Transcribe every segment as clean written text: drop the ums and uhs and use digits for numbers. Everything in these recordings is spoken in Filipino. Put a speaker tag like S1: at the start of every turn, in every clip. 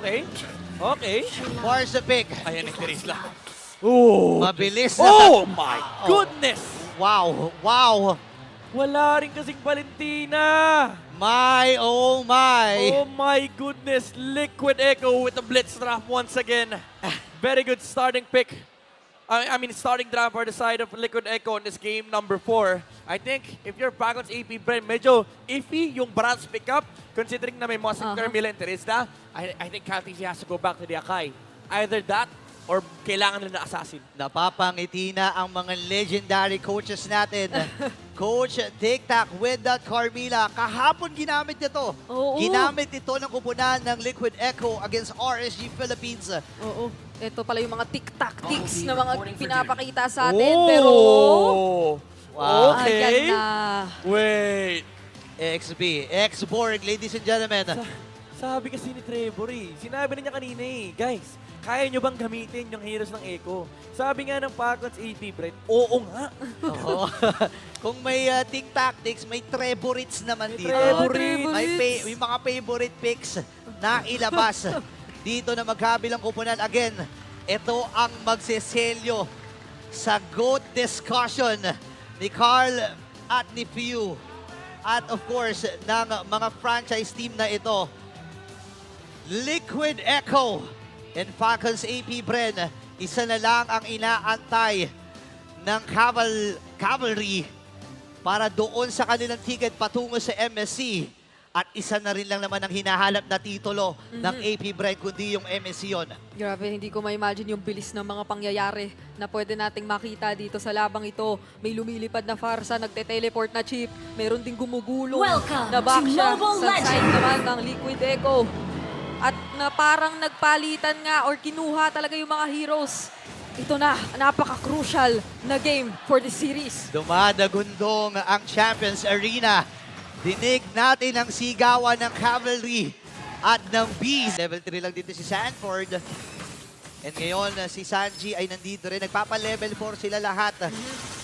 S1: Okay. Okay.
S2: Force the pick.
S1: Ayan yung Teres lang. Oh!
S2: Mabilis na.
S1: Oh my goodness!
S2: Wow. Wow.
S1: Wala rin kasing Valentina!
S2: My, oh my.
S1: Oh my goodness! Liquid Echo with the blitz draft once again. Very good starting pick. I mean, starting draft for the side of Liquid Echo in this game number 4. I think if you're Falcons AP Brand, medyo iffy yung Brats pickup considering na may Mossing Carmilla and Teresda. I think KTZ has to go back to the Akai. Either that or kailangan nila na assassin.
S2: Napapangiti na ang mga legendary coaches natin. Coach TikTok with that Carmilla. Kahapon ginamit nito.
S3: Oo.
S2: Ginamit ito ng kupunan ng Liquid Echo against RSG Philippines.
S3: Oo. Ito pala yung mga tic-tac-tics na mga pinapakita sa atin. Pero,
S2: Wow.
S1: Okay.
S3: ayan na.
S1: Wait.
S2: XB, X-Borg, ladies and gentlemen.
S1: Sabi kasi ni Trevor sinabi na niya kanina guys, kaya nyo bang gamitin yung heroes ng Echo? Sabi nga ng Falcons AP Brett, oo nga.
S2: Oo. Kung may tic-tac-tics, may Trevorites naman dito.
S1: Trevorites.
S2: May mga favorite picks na ilabas. Dito na magkabilang kupunan. Again, ito ang magseselyo sa GOAT discussion ni Carl at ni Few. At of course, ng mga franchise team na ito. Liquid Echo and Falcons AP Bren. Isa na lang ang inaantay ng Cavalry para doon sa kanilang ticket patungo sa MSC. At isa na rin lang naman ang hinahanap na titulo ng AP Bren, kundi yung MSC yun.
S3: Grabe, hindi ko ma-imagine yung bilis ng mga pangyayari na pwede nating makita dito sa labang ito. May lumilipad na Farsa, nagte-teleport na chip. Meron ding gumugulong na backsha sa side naman ng Liquid Echo. At na parang nagpalitan nga or kinuha talaga yung mga heroes. Ito na, napaka-crucial na game for the series.
S2: Dumadagundong ang Champions Arena. Dinig natin ang sigawan ng Cavalry at ng Bees. Level 3 lang dito si Sanford. And ngayon, si Sanji ay nandito rin. Nagpapa-level 4 sila lahat.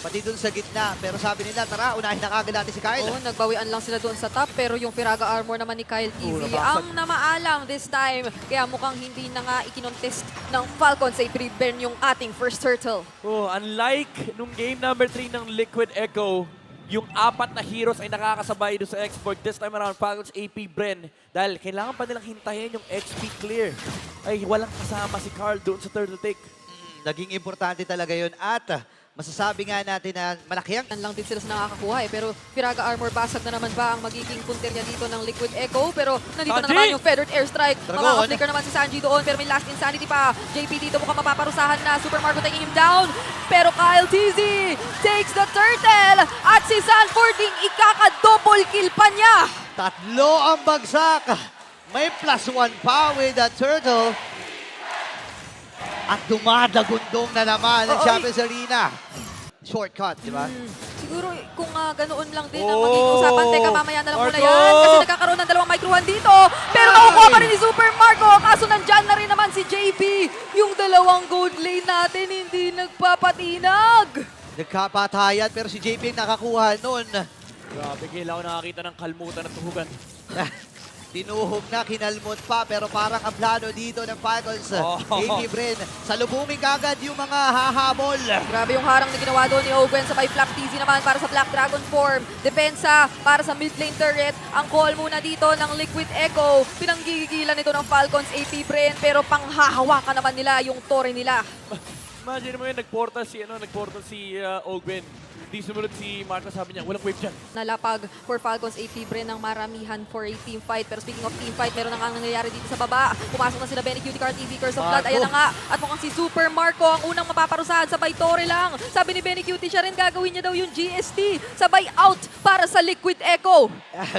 S2: Pati dun sa gitna. Pero sabi nila, tara, unahin na kagad natin si Kyle.
S3: Oo, nagbawian lang sila doon sa top, pero yung Firaga armor naman ni Kyle TV ang namaalang this time. Kaya mukhang hindi na nga ikinontest ng Falcons ay pre-burn yung ating first turtle.
S1: Oh, unlike nung game number 3 ng Liquid Echo, yung 4 na heroes ay nakakasabay doon sa export. This time around, Falcons AP Bren. Dahil kailangan pa nilang hintayin yung XP clear. Ay, walang kasama si Carl doon sa turtle take.
S2: Naging importante talaga yun. At masasabi nga natin na malaki ang...
S3: Lang din sila sa nakakakuha pero Firaga armor basag na naman ba ang magiging punterya dito ng Liquid Echo? Pero nandito na
S1: Sanji!
S3: naman yung Feathered Airstrike.
S2: Dragon!
S3: Makaka-flicker naman si Sanji doon pero may last insanity pa. JP dito mukhang mapaparusahan na. Super Marco taking him down. Pero Kyle TZ takes the turtle at si Sanford ding ikaka-double kill pa niya.
S2: Tatlo ang bagsak. May +1 pa with the turtle. At dumadagundong na naman ang Champions Arena. Shortcut, di ba?
S3: Siguro kung ganoon lang din ang magiging usapan. Teka, mamaya na lang muna yan. Kasi nagkakaroon ng dalawang micro 1 dito. Pero nakukuha pa rin ni Super Marco. Kaso nandyan na rin naman si JP. Yung dalawang gold lane natin hindi nagpapatinag.
S2: Nagkapatayan pero si JP ang nakakuha nun.
S1: Grabe, kailangan nakakita ng kalmutan at tuhugan.
S2: Tinuhog na, kinalmot pa, pero parang ang plano dito ng Falcons. AP Bren, salubungin kagad yung mga hahabol.
S3: Grabe yung harang na ginawa doon ni Ogwen. Sabay Flap TZ naman para sa Black Dragon form. Depensa para sa mid lane turret. Ang call muna dito ng Liquid Echo. Pinanggigilan ito ng Falcons AP Bren pero panghahawakan naman nila yung torre nila.
S1: Imagine mo yun, nagportal si Ogwen. Di sumunod si Marco, sabi niya, walang wave dyan.
S3: Nalapag for Falcons AP Bren ng maramihan for a team fight. Pero speaking of team fight, meron na nga nangyayari dito sa baba. Pumasok na sila Benny Cutie Car TV, Curse of Blood. Ayan na nga. At mukhang si Super Marco ang unang mapaparusahan. Sabay Torre lang. Sabi ni Benny Cutie, siya rin gagawin niya daw yung GST. Sabay out para sa Liquid Echo.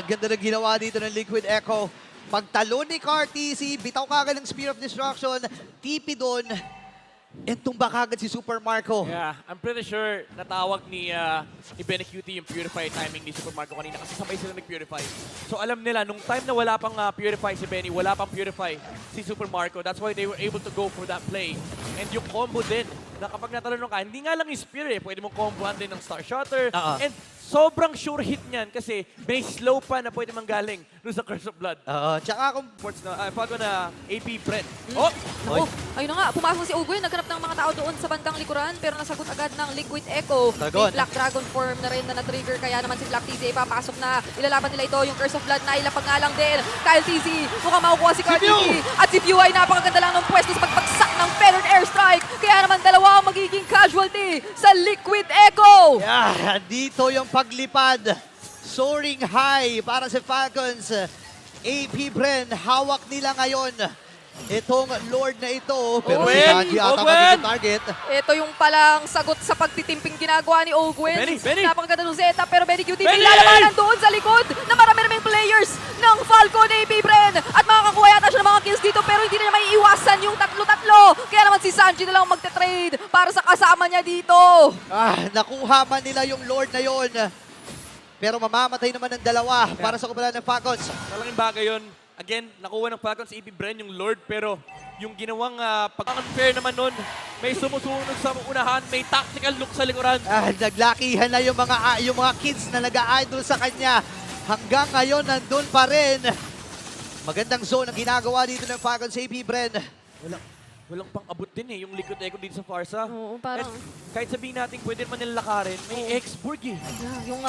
S2: Ganda na ginawa dito ng Liquid Echo. Pagtalo ni KarTC, bitaw kagad ng Spear of Destruction. TP doon. And tumba kagad si Super Marco.
S1: Yeah, I'm pretty sure natawag ni Benny Cutie yung Purify timing ni Super Marco kanina kasi sabay sila nag-Purify. So alam nila, nung time na wala pang Purify si Benny, wala pang Purify si Super Marco. That's why they were able to go for that play. And yung combo din, na kapag natalon ka, hindi nga lang yung Spear pwede mong combohan din ng Star Shutter. And sobrang sure hit niyan kasi may slow pa na pwede manggaling dun sa Curse of Blood.
S2: Tsaka kung
S1: Ports na, Pago na AP Brent. Oh!
S3: Naku, ayun na nga, pumasok si Ogwen, naghanap ng mga tao doon sa bandang likuran, pero nasagot agad ng Liquid Echo.
S2: Dragon.
S3: May Black Dragon form na rin na na-trigger, kaya naman si Black TZ papasok na. Ilalaban nila ito, yung Curse of Blood na ilapag nga lang din. Kyle TZ, mukhang makukuha si Carl
S2: Pew!
S3: TZ. At si Pew ay napakaganda lang ng pwesto sa pagpagsak ng Feathered Airstrike. Kaya naman dalawa ang magiging casualty sa Liquid Echo.
S2: yeah, dito yung paglipad. Soaring high para sa Falcons. AP Bren, hawak nila ngayon itong Lord na ito. Pero si
S1: Ogwen!
S2: Sanji ata
S1: Ogwen!
S2: magiging target.
S3: Ito yung palang sagot sa pagtitimping ginagawa ni Ogwen.
S1: Benny!
S3: Napakaganda ng setup, pero Benny QT
S1: Benny!
S3: nilalamanan doon sa likod na marami-raming players ng Falcon AP Bren. At makakakuha yata siya ng mga kills dito, pero hindi na niya maiiwasan yung tatlo-tatlo. Kaya naman si Sanji na lang magte-trade para sa kasama niya dito.
S2: Nakuha man nila yung Lord na yon. Pero mamamatay naman ng dalawa para sa kumala ng Falcons.
S1: Malaking bagay yun. Again, nakuha ng Falcons AP Bren yung Lord, pero yung ginawang pag-unfair naman nun, may sumusunod sa unahan, may tactical look sa likuran.
S2: Naglakihan na yung mga kids na nag-idol sa kanya. Hanggang ngayon, nandun pa rin. Magandang zone ang ginagawa dito ng Falcons AP Bren.
S1: Walang pang-abot din yung Liquid Echo dito sa Farsa.
S3: Oo, parang-
S1: And kahit sabihin natin pwede naman nila lakarin, may X-Borg eh.
S3: Yeah, yung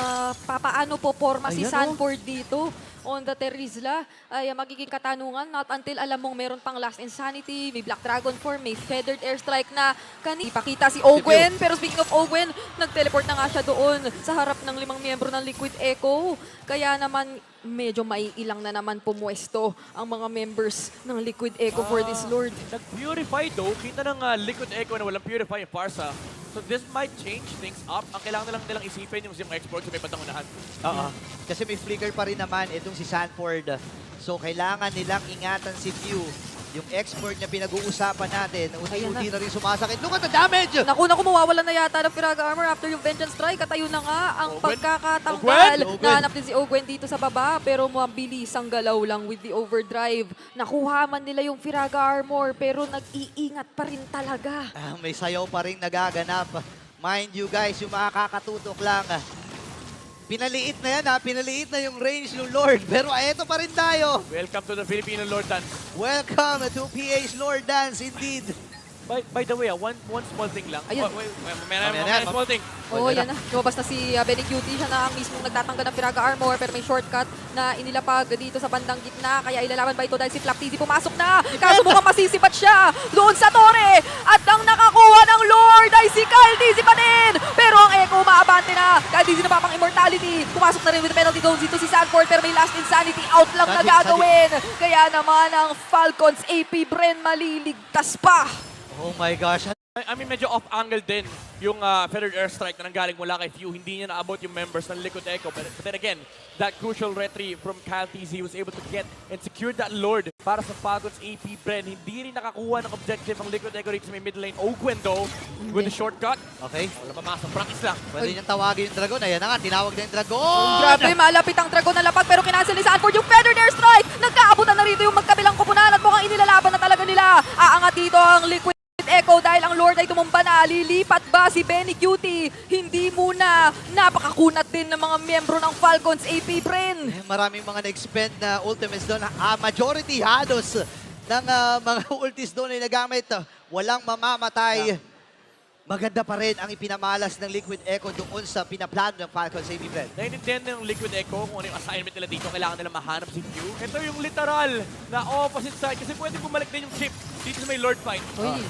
S3: papaano po forma si
S2: Ayan,
S3: Sanford dito on the Terizla ay magiging katanungan. Not until alam mong meron pang Last Insanity, may Black Dragon form, may Feathered Airstrike na ipakita si Ogwen. Pero speaking of Ogwen, nag-teleport na nga siya doon sa harap ng 5 miyembro ng Liquid Echo. Kaya naman medyo maiilang na naman pumuesto ang mga members ng Liquid Echo for this Lord.
S1: Nag-purify though, kita ng Liquid Echo na walang purify yung Farsa. So this might change things up. Ang kailangan na lang nilang isipin yung X-Borg sa may bandang unahan.
S2: Kasi may flicker pa rin naman itong si Sanford. So kailangan nilang ingatan si Pew. Yung export na pinag-uusapan natin, unti-unti na rin sumasakit. Look at the damage!
S3: Naku, mawawalan na yata ng Firaga Armor after yung Vengeance Strike. At ayun na nga ang
S1: Ogwen?
S3: pagkakatanggal.
S2: Ogwen?
S3: Nahanap din si Ogwen dito sa baba, pero mabilis ang galaw lang with the overdrive. Nakuha man nila yung Firaga Armor, pero nag-iingat pa rin talaga.
S2: May sayaw pa rin nagaganap. Mind you guys, yung makakatutok lang. Pinaliit na yan pinaliit na yung range ng Lord. Pero eto pa rin tayo.
S1: Welcome to the Filipino Lord Dance.
S2: Welcome to PA's Lord Dance indeed.
S1: By the way, one small thing lang.
S3: Ayun.
S1: May small thing.
S3: Oo, yan na. Lumabas na si Benny Cutie. Siya na ang mismong nagtatanggal ng Firaga Armor, pero may shortcut na inilapag dito sa bandang gitna. Kaya ilalaban ba ito dahil si Flap TZ pumasok na. Kaso mukhang masisipat siya doon sa Torre. At ang nakakuha ng Lord ay si Kyle TZ pa din. Pero ang Echo umaabante na. Kyle TZ na pa pang immortality. Pumasok na rin with the penalty zones dito si Sanford, pero may last insanity out lang na gagawin. Kaya naman ang Falcons AP Bren maliligtas pa.
S2: Oh my gosh.
S1: I mean, medyo off-angle din yung Feathered Airstrike na nanggaling mula kay Few. Hindi niya naabot yung members ng Liquid Echo. But then again, that crucial retrieve from Kyle TZ was able to get and secure that Lord para sa Falcons AP Bren. Hindi rin nakakuha ng objective ang Liquid Echo dito sa may mid lane. Ogwen though, with the shortcut.
S2: Okay.
S1: Wala pamasok, practice lang.
S2: Pwede niyang tawagin yung Dragon. Ayan na nga, tinawag na yung Dragon.
S3: Grabe, malapit ang Dragon na lapag pero kinansel ni Sanford yung Feathered Airstrike. Nagkaabutan na rito yung magkabilang kupunan at mukhang inilalaban na talaga nila. Aangat dito ang Liquid Echo dahil ang Lord ay tumumba na. Lilipat ba si Benny Cutie? Hindi muna. Napakakunat din ng mga miyembro ng Falcons AP Bren.
S2: Maraming mga na-expend na ultimates doon. Majority halos ng mga ultis doon ay nagamit. Walang mamamatay. Maganda pa rin ang ipinamalas ng Liquid Echo doon sa pinaplano ng Falcons AP Bren.
S1: Naiintindihan ng Liquid Echo kung ano yung assignment nila dito. Kailangan nila mahanap si Few. Ito yung literal na opposite side kasi pwede bumalik din yung chip dito sa may Lord fight.
S3: Uy,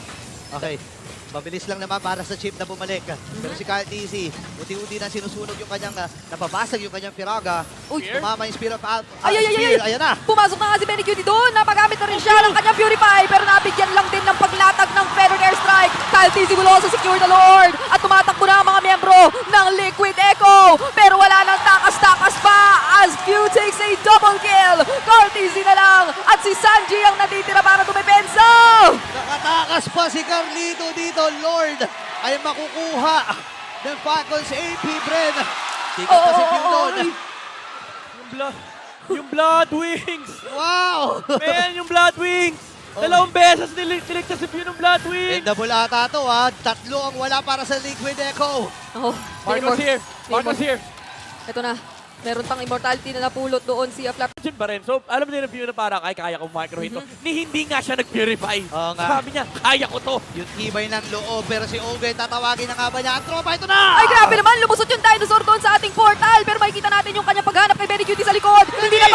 S2: Okay. Mabilis lang naman para sa chip na bumalik. Pero si Kyle TZ, unti-unti na sinusunog yung kanyang, napabasag yung kanyang Firaga.
S3: Uy.
S2: Tumama yung Spear of
S3: ay.
S2: Spear. Ayan na.
S3: Pumasok na nga si Benny Cutie doon. Napagamit na rin siya ng kanyang Purify pero nabigyan lang din ng paglatag ng Feathered Airstrike. Kyle TZ will also secure the Lord. At tumatakbo na ang mga miyembro ng Liquid Echo. Pero wala nang takas-takas pa as Few takes a double kill. Kyle TZ na lang at si Sanji ang natitira para tumipensa.
S2: Nakatakas pa si Carlito dito. Lord ay makukuha ng Falcons AP Bren. Tikat na si Pew doon.
S1: Yung Blood Wings!
S2: Wow!
S1: Man, yung Blood Wings! Dalawang beses niligtas si Pew ng Blood Wings!
S2: Endable ata to Tatlo ang wala para sa Liquid Echo.
S3: Oh,
S1: Marco's here! Marco's here!
S3: Ito na. Meron pang immortality na napulot doon si Flap.
S1: Yun pa rin. So, alam din ng view na parang, ay, kaya kong micro-hit to. Ni hindi nga siya nag-purify.
S2: Oo nga.
S1: Sabi niya, kaya ko to.
S2: Yung tibay ng loob, pero si Ogre, tatawagin na nga ba niya? Ang tropa, ito na!
S3: Ay, grabe naman! Lumusot yung dinosaur doon sa ating portal. Pero makikita natin yung kanyang paghanap kay Very Cutie sa likod. Hindi na